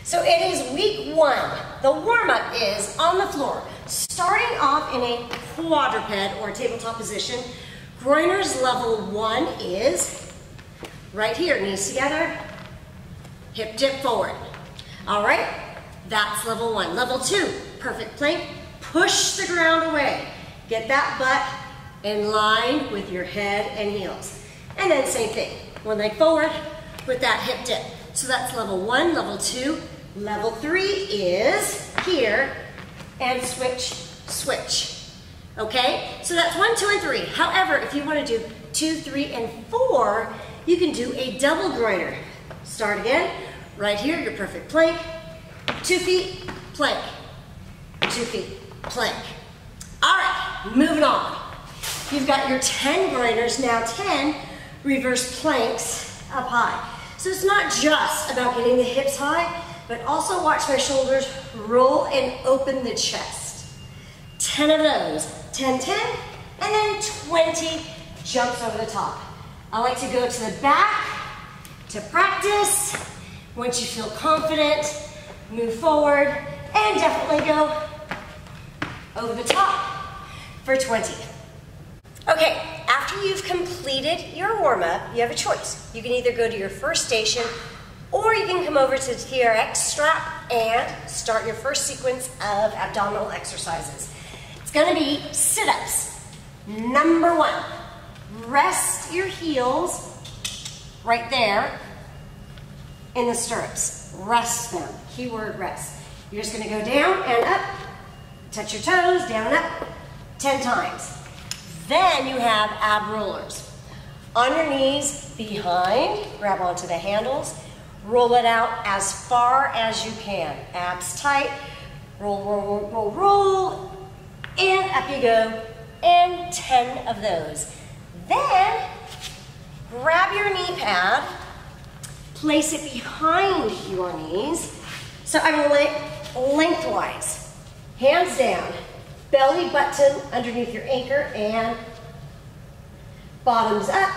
So it is week 1. The warm-up is on the floor. Starting off in a quadruped or tabletop position. Groiners level 1 is right here, knees together, hip dip forward. All right, that's level 1. Level 2, perfect plank. Push the ground away. Get that butt in line with your head and heels. And then same thing, one leg forward with that hip dip. So that's level 1, level 2. Level 3 is here and switch, switch. Okay, so that's 1, 2, and 3. However, if you want to do 2, 3, and 4, you can do a double groiner. Start again, right here, your perfect plank. 2 feet, plank. 2 feet, plank. All right, moving on. You've got your 10 groiners, now 10 reverse planks up high. So it's not just about getting the hips high, but also watch my shoulders roll and open the chest. 10 of those, 10, 10, and then 20 jumps over the top. I like to go to the back to practice. Once you feel confident, move forward, and definitely go over the top for 20. Okay, after you've completed your warm-up, you have a choice. You can either go to your first station, or you can come over to the TRX strap and start your first sequence of abdominal exercises. It's gonna be sit-ups. Number 1, rest your heels right there in the stirrups. Rest them, keyword rest. You're just gonna go down and up, touch your toes, down and up, 10 times. Then you have ab rollers. On your knees, behind, grab onto the handles, roll it out as far as you can. Abs tight, roll, roll, roll, roll, roll, and up you go, and 10 of those. Then, grab your knee pad, place it behind your knees. So I'm gonna lengthwise, hands down, belly button underneath your anchor, and bottoms up.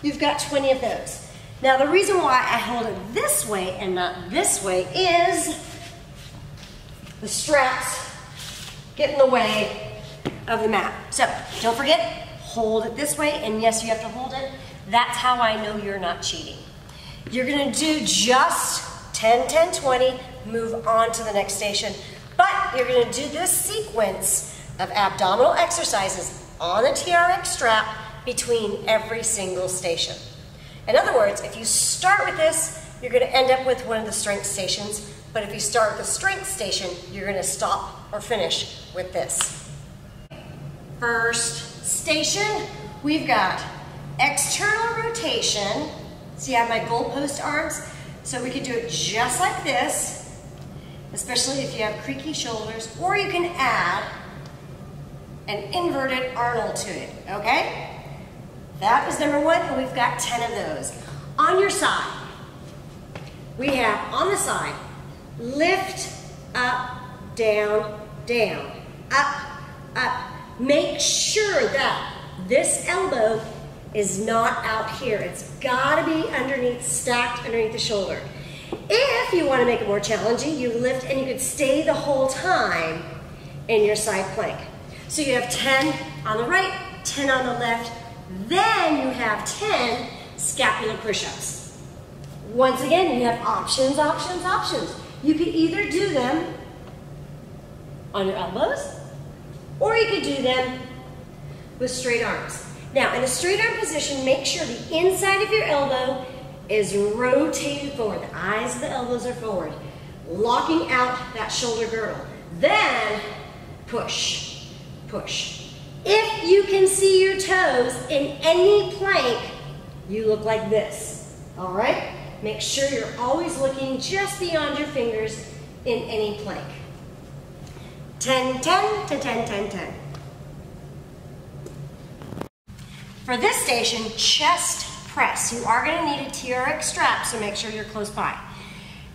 You've got 20 of those. Now the reason why I hold it this way and not this way is the straps get in the way of the mat. So don't forget, hold it this way, and yes, you have to hold it. That's how I know you're not cheating. You're gonna do just 10, 10, 20, move on to the next station, but you're gonna do this sequence of abdominal exercises on the TRX strap between every single station. In other words, if you start with this, you're gonna end up with one of the strength stations, but if you start with the strength station, you're gonna stop or finish with this. First station, we've got external rotation. See, I have my goalpost arms, so we could do it just like this, especially if you have creaky shoulders, or you can add an inverted Arnold to it, okay? That is number 1, and we've got 10 of those. On your side, we have on the side, lift, up, down, down, up, up. Make sure that this elbow is not out here. It's gotta be underneath, stacked underneath the shoulder. If you wanna make it more challenging, you lift and you could stay the whole time in your side plank. So you have 10 on the right, 10 on the left, then you have 10 scapular push-ups. Once again, you have options, options, options. You could either do them on your elbows, or you could do them with straight arms. Now, in a straight arm position, make sure the inside of your elbow is rotated forward. The eyes of the elbows are forward, locking out that shoulder girdle. Then, push, push. If you can see your toes in any plank, you look like this, all right? Make sure you're always looking just beyond your fingers in any plank. 10, 10, to 10, 10, 10. For this station, chest press. You are gonna need a TRX strap, so make sure you're close by.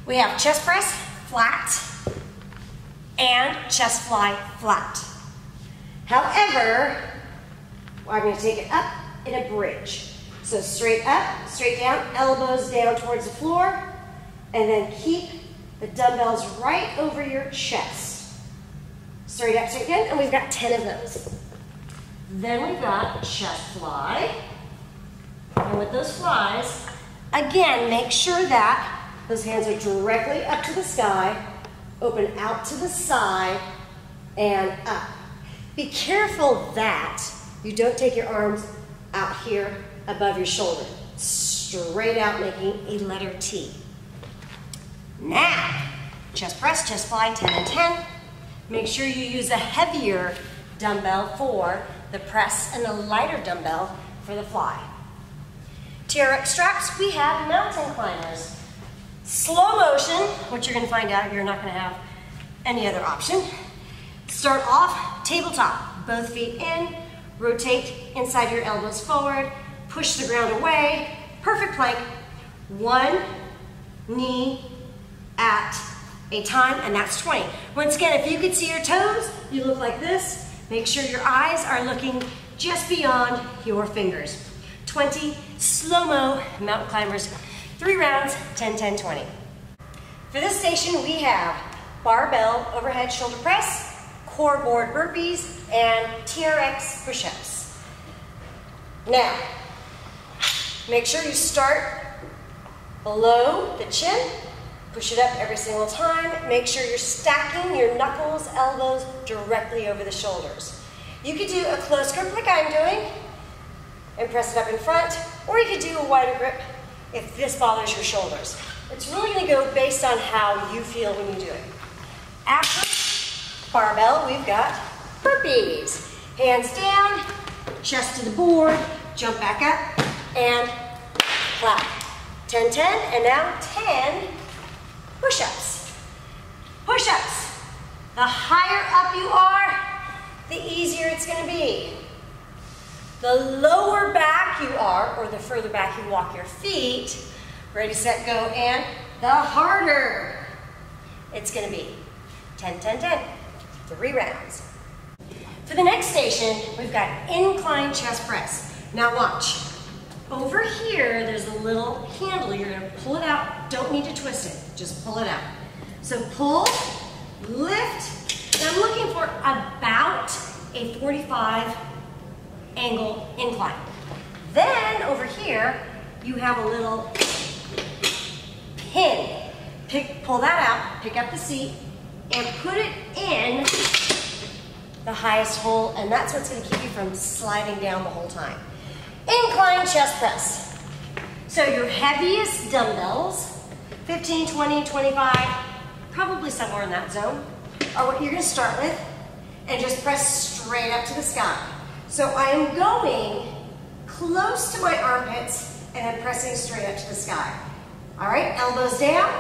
We have chest press, flat, and chest fly, flat. However, I'm going to take it up in a bridge. So straight up, straight down, elbows down towards the floor, and then keep The dumbbell's right over your chest. Straight up, straight in, and we've got 10 of those. Then we've got chest fly. And with those flies, again, make sure that those hands are directly up to the sky, open out to the side, and up. Be careful that you don't take your arms out here above your shoulder. Straight out, making a letter T. Now, chest press, chest fly, 10 and 10. Make sure you use a heavier dumbbell for the press and the lighter dumbbell for the fly. TRX straps, we have mountain climbers. Slow motion, which you're going to find out you're not going to have any other option. Start off tabletop, both feet in, rotate inside your elbows forward, push the ground away, perfect plank, one knee at a time, and that's 20. Once again, if you could see your toes, you look like this. Make sure your eyes are looking just beyond your fingers. 20 slow-mo mountain climbers, 3 rounds, 10, 10, 20. For this station, we have barbell overhead shoulder press, core board burpees, and TRX push-ups. Now, make sure you start below the chin, push it up every single time. Make sure you're stacking your knuckles, elbows directly over the shoulders. You could do a close grip like I'm doing and press it up in front, or you could do a wider grip if this bothers your shoulders. It's really going to go based on how you feel when you do it. After barbell, we've got burpees. Hands down, chest to the board, jump back up, and clap. 10, 10, and now 10 push-ups. Push-ups. The higher up you are, the easier it's going to be. The lower back you are, or the further back you walk your feet, ready, set, go, and the harder it's going to be. 10, 10, 10. 3 rounds. For the next station, we've got incline chest press. Now watch. Over here, there's a little handle. You're going to pull it out. Don't need to twist it. Just pull it out. So pull, lift, and I'm looking for about a 45 angle incline. Then over here, you have a little pin. Pull that out, pick up the seat, and put it in the highest hole, and that's what's going to keep you from sliding down the whole time. Incline chest press. So your heaviest dumbbells, 15, 20, 25, probably somewhere in that zone, are what you're going to start with, and just press straight up to the sky. So I am going close to my armpits, and I'm pressing straight up to the sky. All right, elbows down,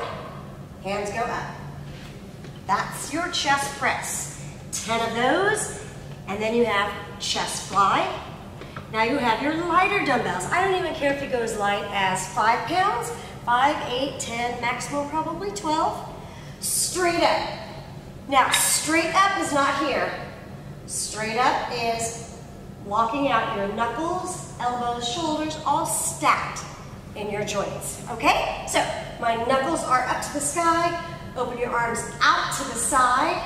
hands go up. That's your chest press. 10 of those, and then you have chest fly. Now you have your lighter dumbbells. I don't even care if you go as light as 5 pounds, 5, 8, 10, maximum probably 12. Straight up. Now, straight up is not here. Straight up is walking out your knuckles, elbows, shoulders, all stacked in your joints, okay? So, my knuckles are up to the sky, open your arms out to the side,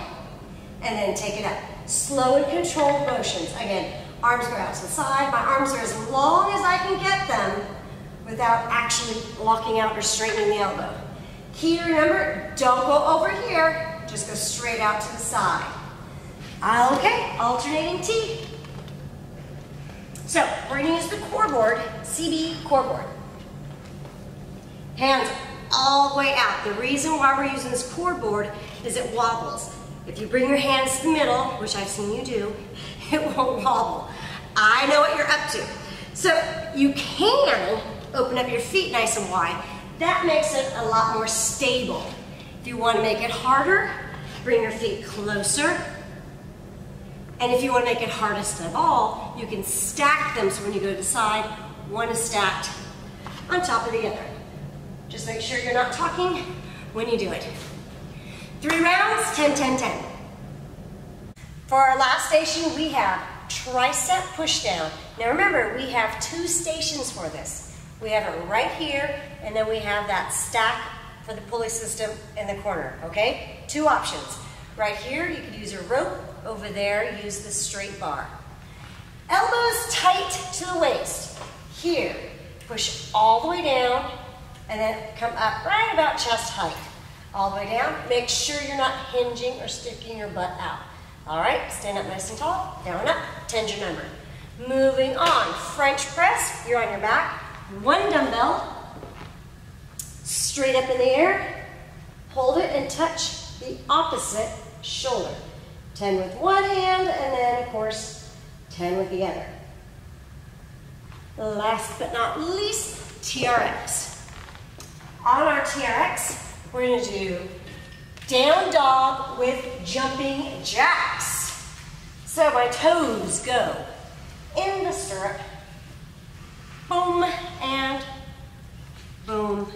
and then take it up. Slow and controlled motions. Again, arms go out to the side. My arms are as long as I can get them without actually locking out or straightening the elbow. Key to remember, don't go over here, just go straight out to the side. Okay, alternating T. So, we're going to use the core board, CB core board. Hands all the way out. The reason why we're using this core board is it wobbles. If you bring your hands to the middle, which I've seen you do, it won't wobble. I know what you're up to. So you can open up your feet nice and wide. That makes it a lot more stable. If you want to make it harder, bring your feet closer. And if you want to make it hardest of all, you can stack them so when you go to the side, one is stacked on top of the other. Just make sure you're not talking when you do it. 3 rounds, 10, 10, 10. For our last station, we have tricep pushdown. Now remember, we have 2 stations for this. We have it right here, and then we have that stack for the pulley system in the corner, okay? Two options. Right here, you could use a rope. Over there, use the straight bar. Elbows tight to the waist. Here, push all the way down and then come up right about chest height. All the way down. Make sure you're not hinging or sticking your butt out. All right, stand up nice and tall, down and up, 10's your number. Moving on, French press, you're on your back. One dumbbell, straight up in the air, hold it and touch the opposite shoulder. 10 with one hand, and then of course, 10 with the other. Last but not least, TRX. On our TRX, we're gonna do down dog with jumping jacks. So my toes go in the stirrup, boom and boom.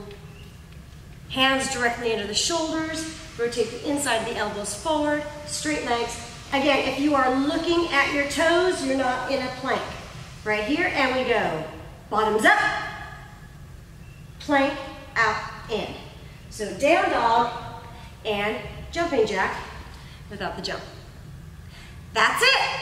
Hands directly under the shoulders, rotate the inside of the elbows forward, straight legs. Again, if you are looking at your toes, you're not in a plank. Right here, and we go. Bottoms up, plank, out, in. So down dog and jumping jack without the jump. That's it.